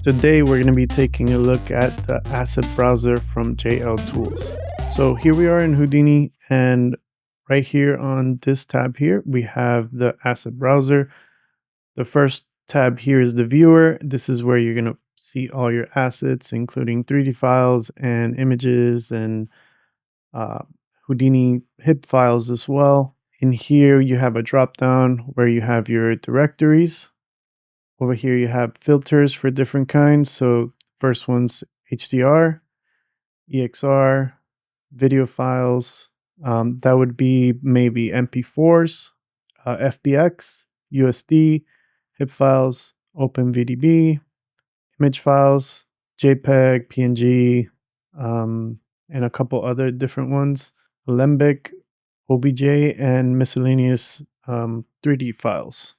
Today we're going to be taking a look at the asset browser from JL Tools. So here we are in Houdini, and right here on this tab here we have the asset browser. The first tab here is the viewer. This is where you're going to see all your assets, including 3D files and images and uh, Houdini HIP files as well. In here you have a drop down where you have your directories. Over here you have filters for different kinds. So first one's HDR, EXR, video files. That would be maybe MP4s, FBX, USD, HIP files, OpenVDB, image files, JPEG, PNG, and a couple other different ones, Alembic, OBJ, and miscellaneous 3D files.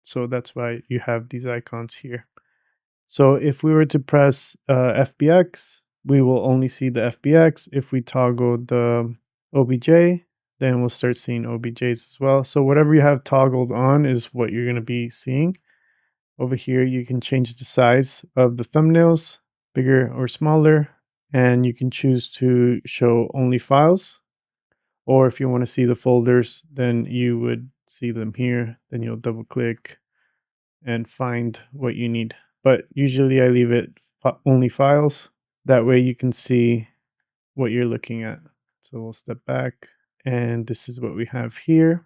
So that's why you have these icons here. So if we were to press FBX, we will only see the FBX. If we toggle the OBJ, then we'll start seeing OBJs as well. So whatever you have toggled on is what you're going to be seeing. Over here, you can change the size of the thumbnails, bigger or smaller, and you can choose to show only files. Or if you want to see the folders, then you would see them here. Then you'll double click and find what you need. But usually I leave it only files. That way you can see what you're looking at. So we'll step back, and this is what we have here.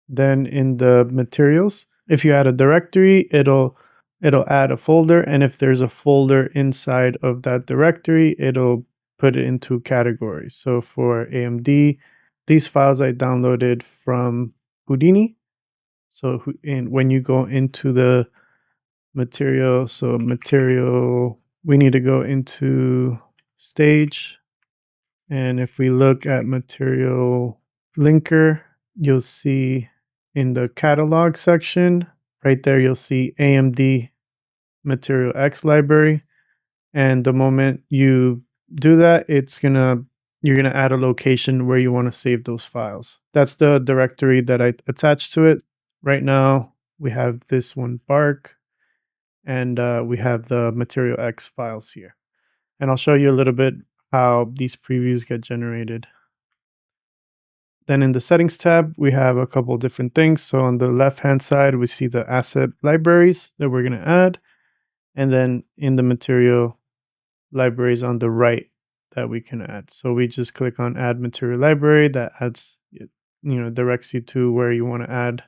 Then in the materials, if you add a directory, it'll add a folder, and if there's a folder inside of that directory, it'll put it into categories. So for AMD, these files I downloaded from Houdini. So when you go into the material, we need to go into stage. And if we look at material linker, you'll see in the catalog section, right there, you'll see AMD Material X library. And the moment you do that, you're gonna add a location where you want to save those files. That's the directory that I attached to it. Right now, we have this one Bark, and we have the Material X files here. And I'll show you a little bit how these previews get generated. Then in the settings tab, we have a couple different things. So on the left-hand side, we see the asset libraries that we're going to add. And then in the material libraries on the right that we can add. So we just click on add material library. That adds, directs you to where you want to add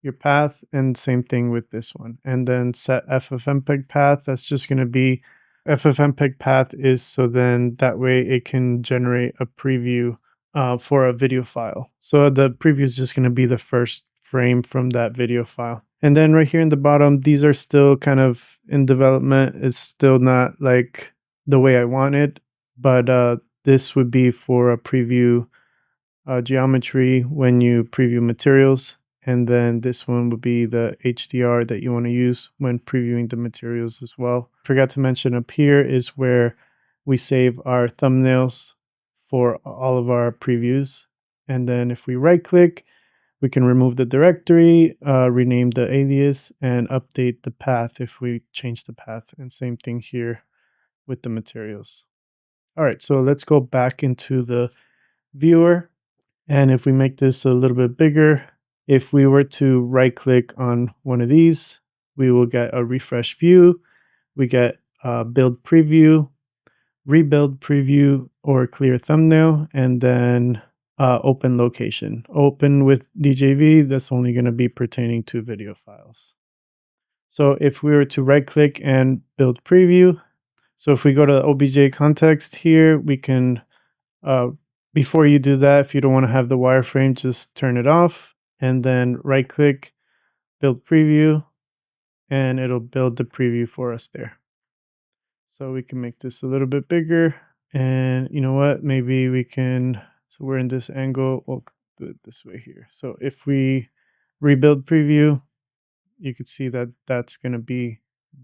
your path, and same thing with this one. And then set FFmpeg path. That's just going to be FFmpeg path is so then that way it can generate a preview for a video file. So the preview is just going to be the first frame from that video file. And then right here in the bottom, these are still kind of in development. It's still not like the way I want it, but this would be for a preview geometry when you preview materials. And then this one would be the HDR that you want to use when previewing the materials as well. Forgot to mention up here is where we save our thumbnails for all of our previews. And then if we right click, we can remove the directory, rename the alias, and update the path if we change the path. And same thing here with the materials. All right, so let's go back into the viewer. And if we make this a little bit bigger, if we were to right click on one of these, we will get a refresh view. We get build preview, rebuild preview, or clear thumbnail, and then open location. Open with DJV, that's only going to be pertaining to video files. So if we were to right click and build preview, so if we go to OBJ context here, we can, before you do that, if you don't want to have the wireframe, just turn it off. And then right click, build preview, and it'll build the preview for us there. So we can make this a little bit bigger. And you know what? Maybe we can, so we're in this angle, we'll do it this way here. So if we rebuild preview, you can see that that's going to be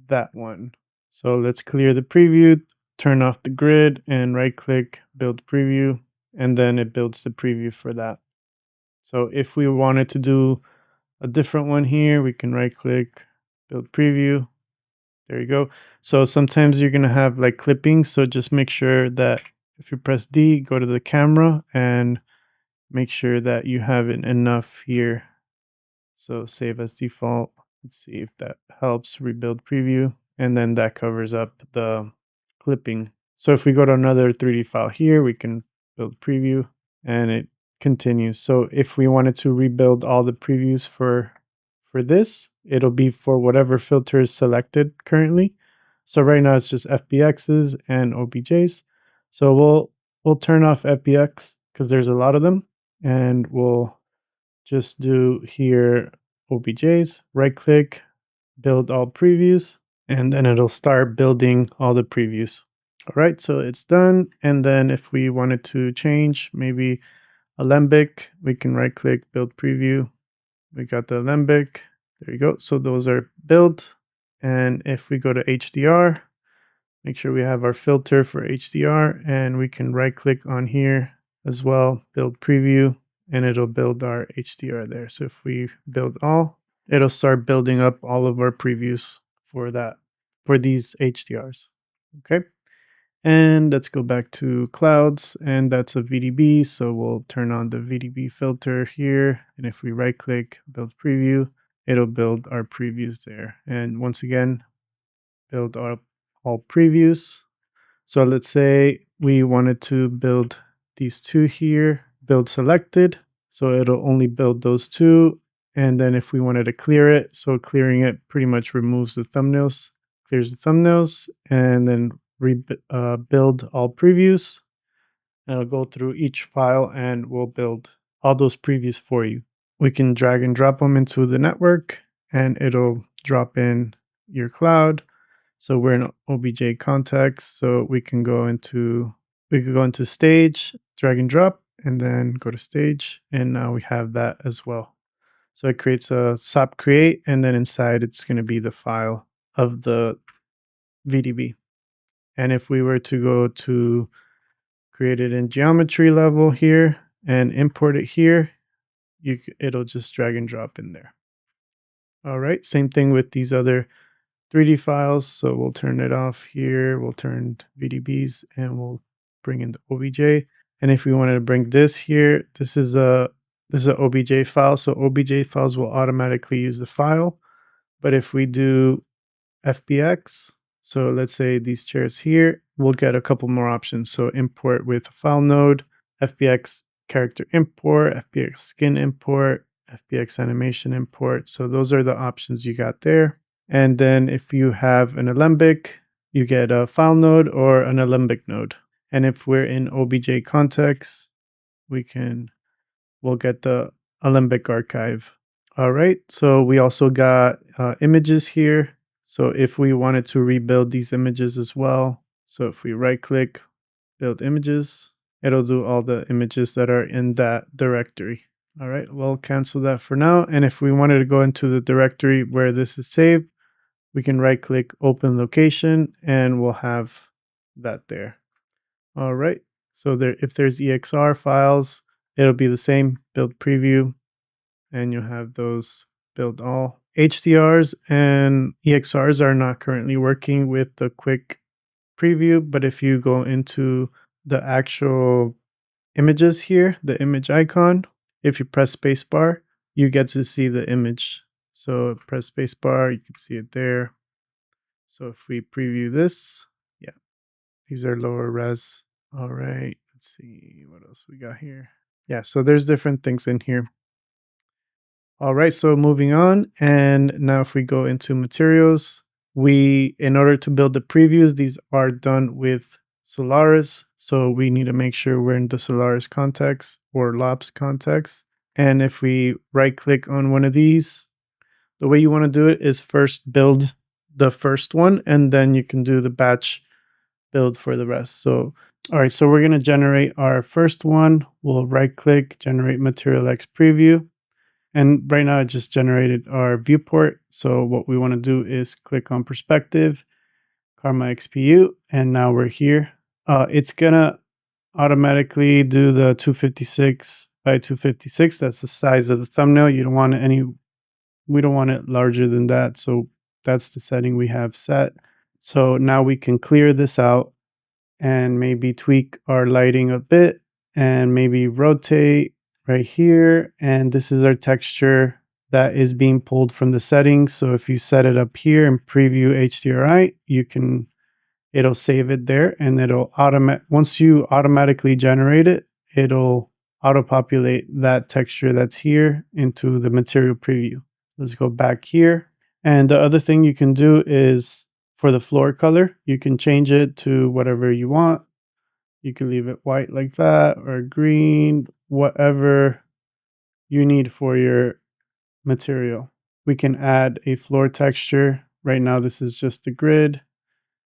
that one. So let's clear the preview, turn off the grid, and right click, build preview, and then it builds the preview for that. So if we wanted to do a different one here, we can right click, build preview, There you go. So sometimes you're going to have like clippings. So just make sure that if you press D, go to the camera and make sure that you have it enough here. So save as default. Let's see if that helps. Rebuild preview. And then that covers up the clipping. So if we go to another 3D file here, we can build preview and it continues. So if we wanted to rebuild all the previews for this, it'll be for whatever filter is selected currently. So right now it's just FBXs and OBJs. So we'll turn off FBX because there's a lot of them, and we'll just do here OBJs, right click, build all previews, and then it'll start building all the previews. All right, so it's done. And then if we wanted to change maybe Alembic, we can right click, build preview. We got the Alembic. There you go. So those are built. And if we go to HDR, make sure we have our filter for HDR, and we can right click on here as well, build preview, and it'll build our HDR there. So if we build all, it'll start building up all of our previews for these HDRs. Okay. And let's go back to clouds, and that's a VDB. So we'll turn on the VDB filter here. And if we right click, build preview, it'll build our previews there. And once again, build all previews. So let's say we wanted to build these two here, build selected. So it'll only build those two. And then if we wanted to clear it, so clearing it pretty much removes the thumbnails, clears the thumbnails, and then build all previews. And it'll go through each file and we'll build all those previews for you. We can drag and drop them into the network and it'll drop in your cloud. So we're in OBJ context, so we could go into stage, drag and drop, and then go to stage, and now we have that as well. So it creates a SOP create, and then inside it's going to be the file of the VDB. And if we were to go to create it in geometry level here and import it here, it'll just drag and drop in there. All right, same thing with these other 3D files. So we'll turn it off here. We'll turn VDBs and we'll bring in the OBJ. And if we wanted to bring this here, this is a OBJ file. So OBJ files will automatically use the file. But if we do FBX, so let's say these chairs here, we'll get a couple more options. So import with a file node, FBX character import, FBX skin import, FBX animation import. So those are the options you got there. And then if you have an Alembic, you get a file node or an Alembic node. And if we're in OBJ context, we'll get the Alembic archive. All right, so we also got images here. So if we wanted to rebuild these images as well, so if we right click, build images, it'll do all the images that are in that directory. All right, we'll cancel that for now. And if we wanted to go into the directory where this is saved, we can right click open location and we'll have that there. All right, so if there's EXR files, it'll be the same, build preview, and you'll have those build all. HDRs and EXRs are not currently working with the quick preview, but if you go into the actual images here, the image icon, if you press spacebar, you get to see the image. So press spacebar, you can see it there. So if we preview this, yeah, these are lower res. All right, let's see what else we got here. Yeah, so there's different things in here. All right, so moving on. And now if we go into materials, in order to build the previews, these are done with Solaris. So we need to make sure we're in the Solaris context or LOPS context. And if we right click on one of these, the way you want to do it is first build the first one, and then you can do the batch build for the rest. So, all right, so we're going to generate our first one. We'll right click, generate Mtlx preview. And right now it just generated our viewport. So what we want to do is click on perspective, Karma XPU, and now we're here. It's going to automatically do the 256 by 256. That's the size of the thumbnail. We don't want it larger than that. So That's the setting we have set. So now we can clear this out and maybe tweak our lighting a bit and maybe rotate right here. And this is our texture that is being pulled from the settings. So if you set it up here and preview HDRI, it'll save it there, and once you automatically generate it, it'll auto populate that texture that's here into the material preview. Let's go back here. And the other thing you can do is for the floor color, you can change it to whatever you want. You can leave it white like that, or green, whatever you need for your material. We can add a floor texture. Right now, this is just a grid.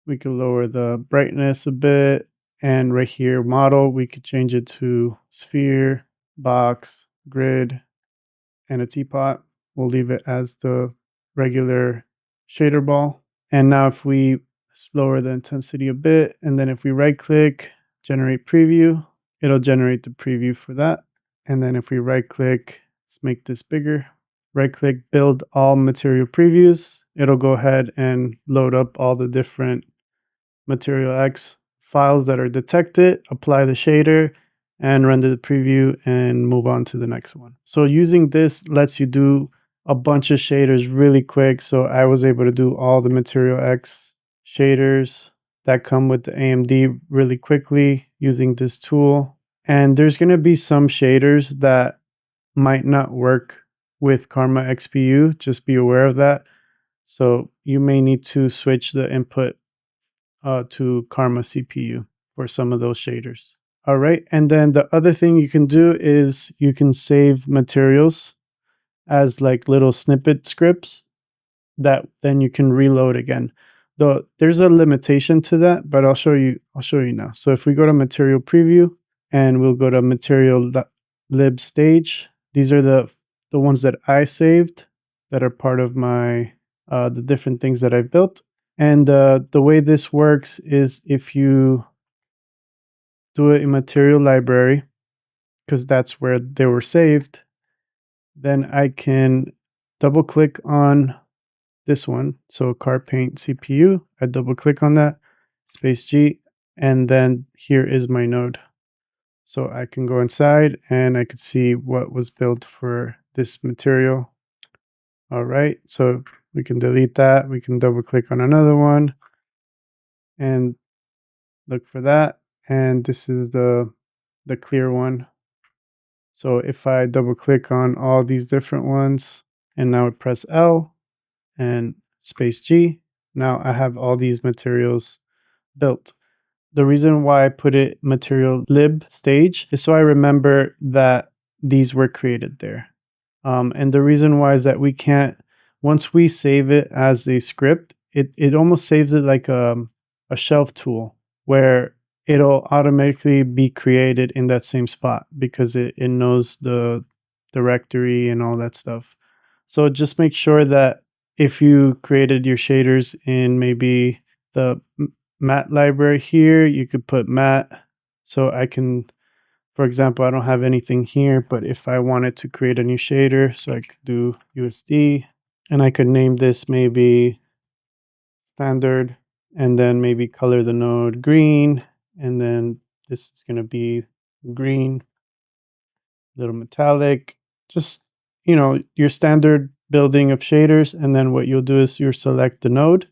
We could lower the brightness a bit. And right here, model, we could change it to sphere, box, grid, and a teapot. We'll leave it as the regular shader ball. And now if we lower the intensity a bit, and then if we right click, generate preview, it'll generate the preview for that. And then if we right click, let's make this bigger, right click, build all material previews, it'll go ahead and load up all the different Mtlx files that are detected, apply the shader, and render the preview and move on to the next one. So using this lets you do a bunch of shaders really quick. So I was able to do all the Mtlx shaders that come with the AMD really quickly using this tool. And there's going to be some shaders that might not work with Karma XPU. Just be aware of that. So you may need to switch the input to Karma CPU for some of those shaders. All right, and then the other thing you can do is you can save materials as like little snippet scripts that then you can reload again. Though there's a limitation to that, but I'll show you now. So if we go to material preview and we'll go to material lib stage, these are the ones that I saved that are part of my the different things that I've built. And the way this works is if you do it in material library, because that's where they were saved, then I can double click on this one. So car paint CPU, I double click on that, space G, and then here is my node. So I can go inside and I could see what was built for this material. All right, so we can delete that. We can double click on another one and look for that. And this is the clear one. So if I double click on all these different ones and now I press L and space G, now I have all these materials built. The reason why I put it material lib stage is so I remember that these were created there. And the reason why is that we can't, once we save it as a script, it almost saves it like a shelf tool where it'll automatically be created in that same spot because it knows the directory and all that stuff. So just make sure that if you created your shaders in maybe the matte library here, you could put matte. So I can, for example, I don't have anything here, but if I wanted to create a new shader, so I could do USD and I could name this maybe standard and then maybe color the node green. And then this is going to be green, little metallic, just, your standard building of shaders. And then what you'll do is you'll select the node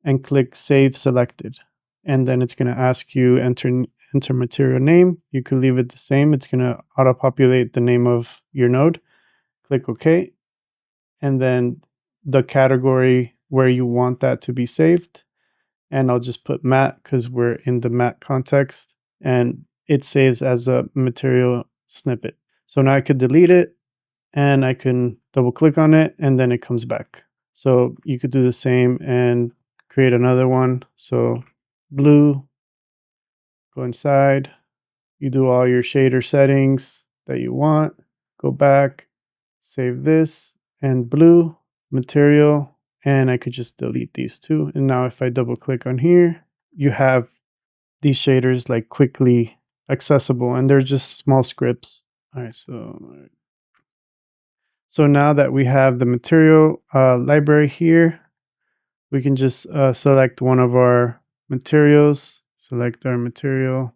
and click save selected. And then it's going to ask you enter material name. You could leave it the same. It's going to auto populate the name of your node. Click OK. And then the category where you want that to be saved. And I'll just put matte because we're in the matte context, and it saves as a material snippet. So now I could delete it and I can double click on it and then it comes back. So you could do the same and create another one. So blue, go inside, you do all your shader settings that you want, go back, save this, and blue, material, and I could just delete these two. And now if I double click on here, you have these shaders like quickly accessible, and they're just small scripts. All right, so now that we have the material library here, we can just select one of our materials, select our material.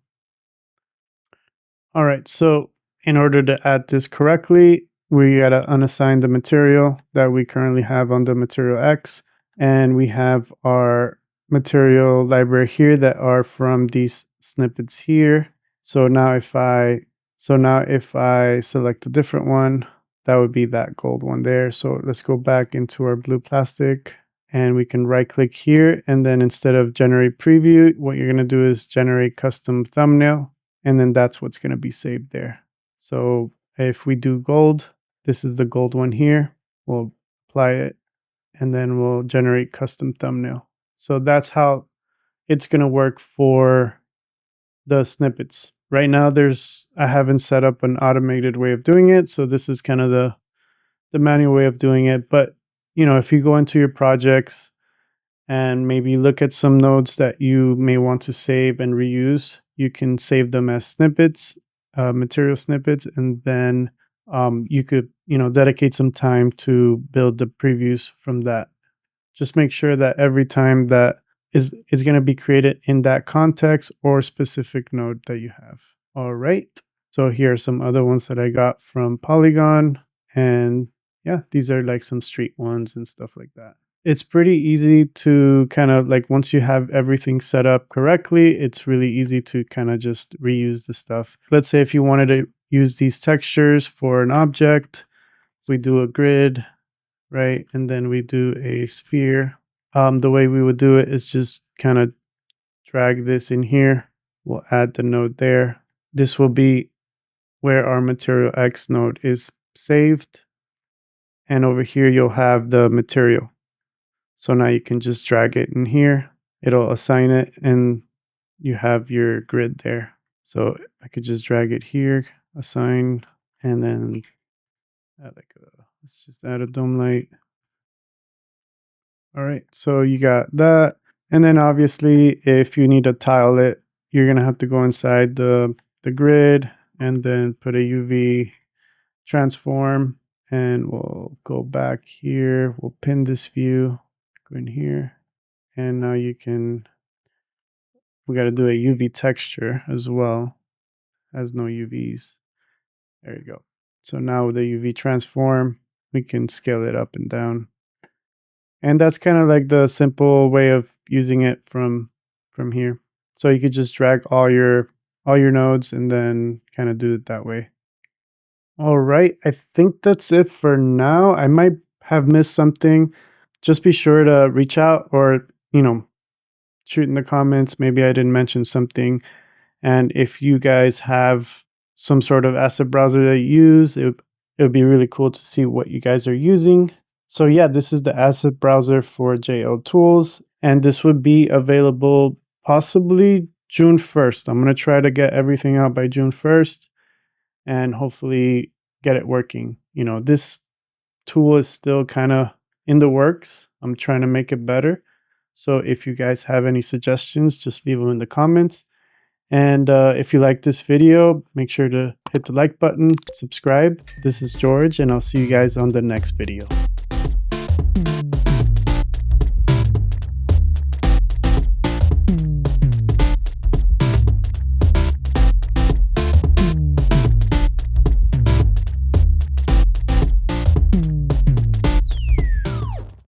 All right, so in order to add this correctly, we gotta unassign the material that we currently have on the material X, and we have our material library here that are from these snippets here. So now if I select a different one, that would be that gold one there. So let's go back into our blue plastic, and we can right click here, and then instead of generate preview, what you're gonna do is generate custom thumbnail. And then that's what's going to be saved there. So if we do gold, this is the gold one here. We'll apply it, and then we'll generate custom thumbnail. So that's how it's going to work for the snippets. Right now, I haven't set up an automated way of doing it. So this is kind of the manual way of doing it. But, if you go into your projects and maybe look at some nodes that you may want to save and reuse, you can save them as snippets, material snippets, and then you could, dedicate some time to build the previews from that. Just make sure that every time that is going to be created in that context or specific node that you have. All right. So here are some other ones that I got from Polygon, and yeah, these are like some street ones and stuff like that. It's pretty easy to kind of like, once you have everything set up correctly, it's really easy to kind of just reuse the stuff. Let's say if you wanted to use these textures for an object, we do a grid, right? And then we do a sphere. The way we would do it is just kind of drag this in here. We'll add the node there. This will be where our material X node is saved. And over here, you'll have the material. So now you can just drag it in here. It'll assign it, and you have your grid there. So I could just drag it here, assign, and then let's just add a dome light. All right, so you got that. And then obviously, if you need to tile it, you're gonna have to go inside the grid and then put a UV transform, and we'll go back here. We'll pin this view. Go in here, and now we got to do a UV texture as well. Has no UVs. There you go. So now with the UV transform, we can scale it up and down. And that's kind of like the simple way of using it from here. So you could just drag all your nodes and then kind of do it that way. All right, I think that's it for now. I might have missed something. Just be sure to reach out or, shoot in the comments. Maybe I didn't mention something. And if you guys have some sort of asset browser that you use, it would be really cool to see what you guys are using. So yeah, this is the asset browser for JL Tools, and this would be available possibly June 1st. I'm going to try to get everything out by June 1st and hopefully get it working. This tool is still kind of in the works. I'm trying to make it better. So if you guys have any suggestions, just leave them in the comments. And if you like this video, make sure to hit the like button, subscribe. This is George, and I'll see you guys on the next video.